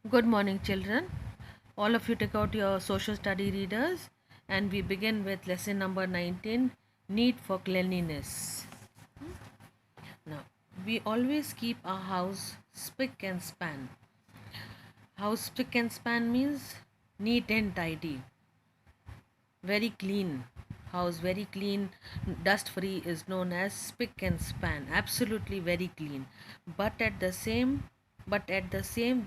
Good morning, children. All of you take out your social study readers and we begin with lesson number 19, Need for Cleanliness. Now, we always keep our house spick and span. House spick and span means neat and tidy, very clean. House very clean, dust free is known as spick and span. Absolutely very clean. But at the same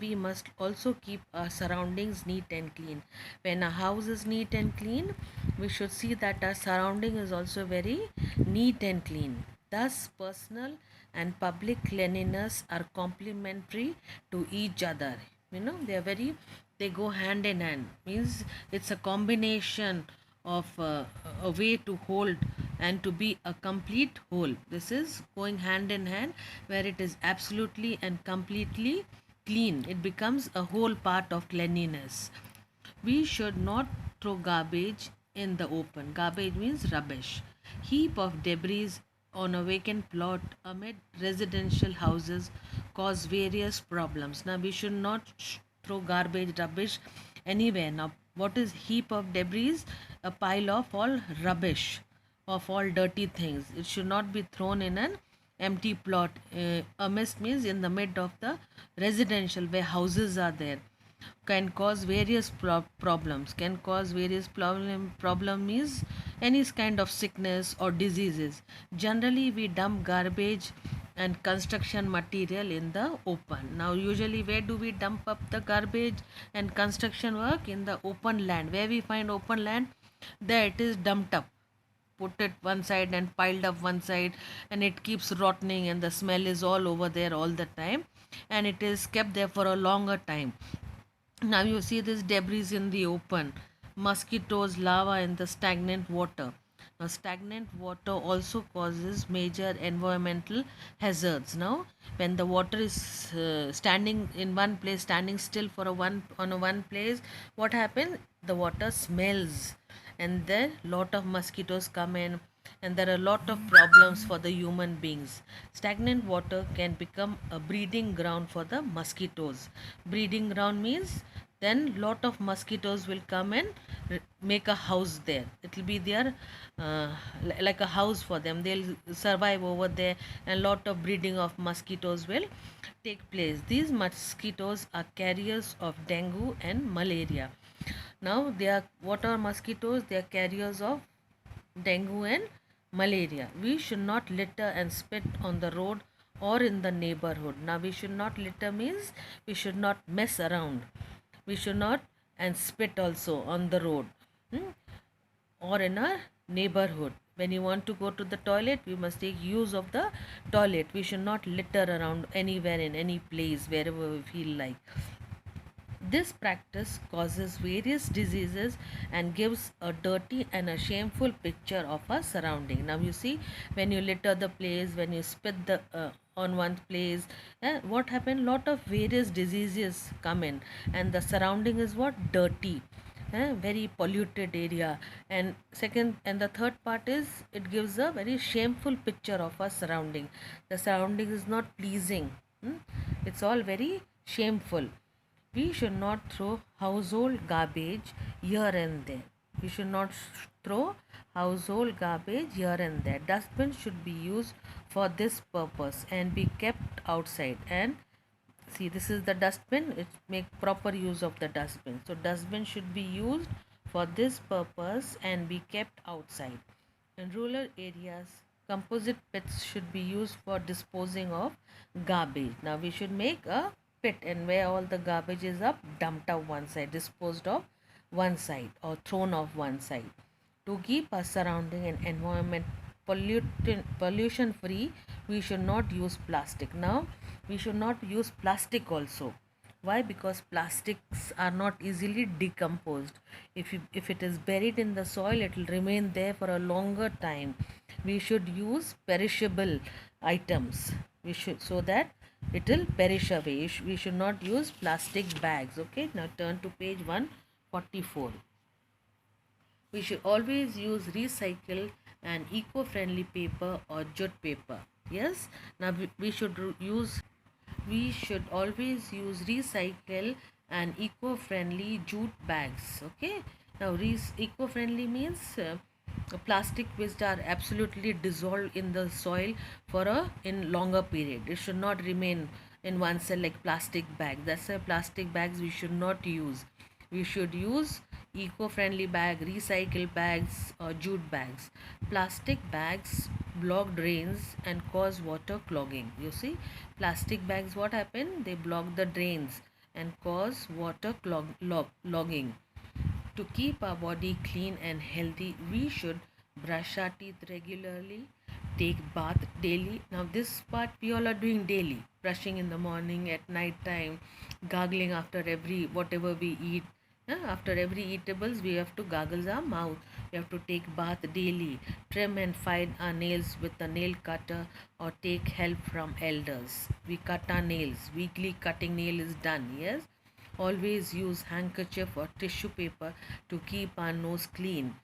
we must also keep our surroundings neat and clean. When a house is neat and clean, we should see that our surrounding is also very neat and clean. Thus, personal and public cleanliness are complementary to each other. They go hand in hand. Means it's a combination of a way to hold and to be a complete whole. This is going hand in hand, where it is absolutely and completely clean. It becomes a whole part of cleanliness. We should not throw garbage in the open. Garbage means rubbish. Heap of debris on a vacant plot amid residential houses cause various problems. Now we should not throw garbage, rubbish anywhere. Now what is heap of debris? A pile of all rubbish, of all dirty things. It should not be thrown in an empty plot. Amidst means in the mid of the residential where houses are there. Can cause various problems. Can cause various problem means any kind of sickness or diseases. Generally we dump garbage and construction material in the open. Now usually where do we dump up the garbage and construction work? In the open land. Where we find open land, there it is dumped up, put it one side and piled up one side, and it keeps rotting and the smell is all over there all the time, and it is kept there for a longer time. Now you see this debris in the open, mosquitoes, lava in the stagnant water. Now stagnant water also causes major environmental hazards. Now when the water is standing in one place, standing still for a one place, what happens? The water smells, and then lot of mosquitoes come in, and there are a lot of problems for the human beings. Stagnant water can become a breeding ground for the mosquitoes. Breeding ground means then lot of mosquitoes will come and make a house there. It will be their like a house for them. They'll survive over there, and lot of breeding of mosquitoes will take place. These mosquitoes are carriers of dengue and malaria. Now they are, what are mosquitoes? They are carriers of dengue and malaria. We should not litter and spit on the road or in the neighborhood. Now we should not litter means we should not mess around. We should not and spit also on the road, or in our neighborhood. When you want to go to the toilet, we must take use of the toilet. We should not litter around anywhere in any place wherever we feel like. This practice causes various diseases and gives a dirty and a shameful picture of our surrounding. Now you see, when you litter the place, when you spit the on one place, what happened? Lot of various diseases come in, and the surrounding is what? Dirty. Very polluted area. And second and the third part is it gives a very shameful picture of our surrounding. The surrounding is not pleasing. It's all very shameful. We should not throw household garbage here and there. We should not throw household garbage here and there. Dustbin should be used for this purpose and be kept outside. And see, this is the dustbin. It make proper use of the dustbin. So dustbin should be used for this purpose and be kept outside. In rural areas, composite pits should be used for disposing of garbage. Now we should make a pit, and where all the garbage is up, dumped out one side, disposed of one side, or thrown off one side. To keep our surrounding and environment pollution free, we should not use plastic. Now we should not use plastic also. Why? Because plastics are not easily decomposed. If it is buried in the soil, it will remain there for a longer time. We should use perishable items. We should, so that it will perish away. We should not use plastic bags. Okay. Now turn to page 144. We should always use recycled and eco-friendly paper or jute paper. Yes. Now we should always use recycle and eco-friendly jute bags. Okay, now eco-friendly means plastic which are absolutely dissolved in the soil for a in longer period. It should not remain in one cell like plastic bag. That's why plastic bags we should not use. We should use eco-friendly bag, recycled bags or jute bags. Plastic bags block drains and cause water clogging. You see, plastic bags, what happen? They block the drains and cause water clogging. To keep our body clean and healthy, we should brush our teeth regularly, take bath daily. Now this part we all are doing daily. Brushing in the morning, at night time, gargling after every whatever we eat. After every eatables, we have to gargle our mouth. We have to take bath daily, trim and fine our nails with a nail cutter or take help from elders. We cut our nails. Weekly cutting nail is done. Yes. Always use handkerchief or tissue paper to keep our nose clean.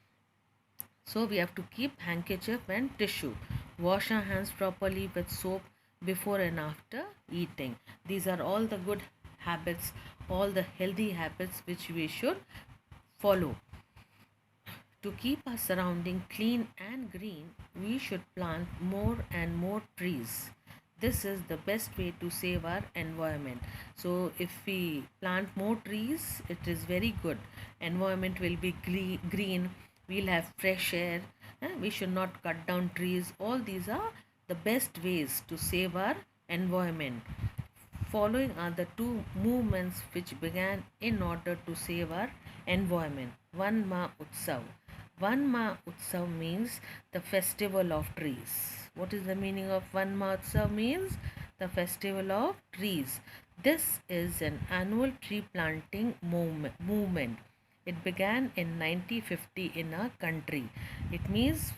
So we have to keep handkerchief and tissue. Wash our hands properly with soap before and after eating. These are all the good habits, all the healthy habits which we should follow. To keep our surrounding clean and green, we should plant more and more trees. This is the best way to save our environment. So if we plant more trees, it is very good. Environment will be green, we'll have fresh air. We should not cut down trees. All these are the best ways to save our environment. Following are the two movements which began in order to save our environment. Van Ma Utsav. Van Ma Utsav means the festival of trees. What is the meaning of Van Ma Utsav means? The festival of trees. This is an annual tree planting movement. It began in 1950 in our country. It means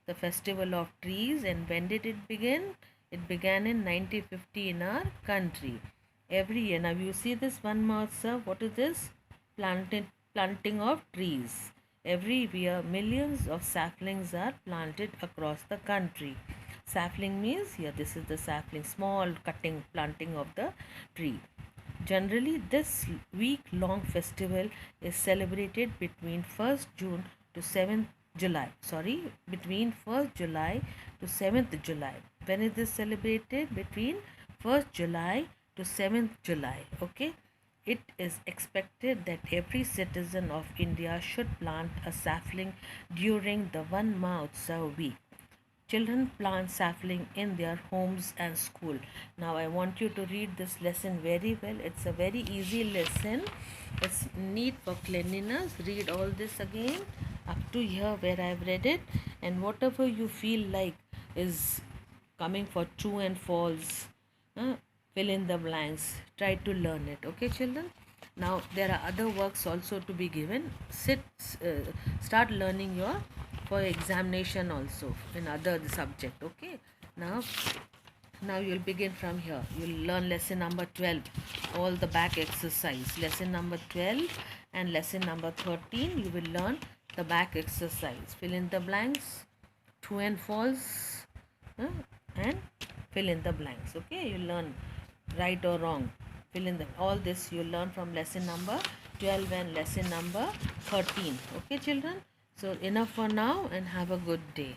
the festival of trees. And when did it begin? It began in 1950 in our country. Every year. Now you see this Van Mahotsav. What is this? Planting of trees. Every year millions of saplings are planted across the country. Sapling means, here this is the sapling, small cutting planting of the tree. Generally, this week-long festival is celebrated between 1st June to 7th July. Between 1st July to 7th July. When is this celebrated? Between 1st July to 7th July. Okay. It is expected that every citizen of India should plant a sapling during the Van Mahotsav week. Children plant sapling in their homes and school. Now I want you to read this lesson very well. It's a very easy lesson. It's need for cleanliness. Read all this again up to here where I've read it, and whatever you feel like is coming for true and false, fill in the blanks. Try to learn it. Okay, children? Now there are other works also to be given. Start learning your for examination also in other subject. Okay, now you'll begin from here. You'll learn lesson number 12, all the back exercise. Lesson number 12 and lesson number 13, you will learn the back exercise. Fill in the blanks, true and false, and fill in the blanks. Okay, you learn right or wrong. Fill in the all this you learn from lesson number 12 and lesson number 13. Okay, children? So enough for now, and have a good day.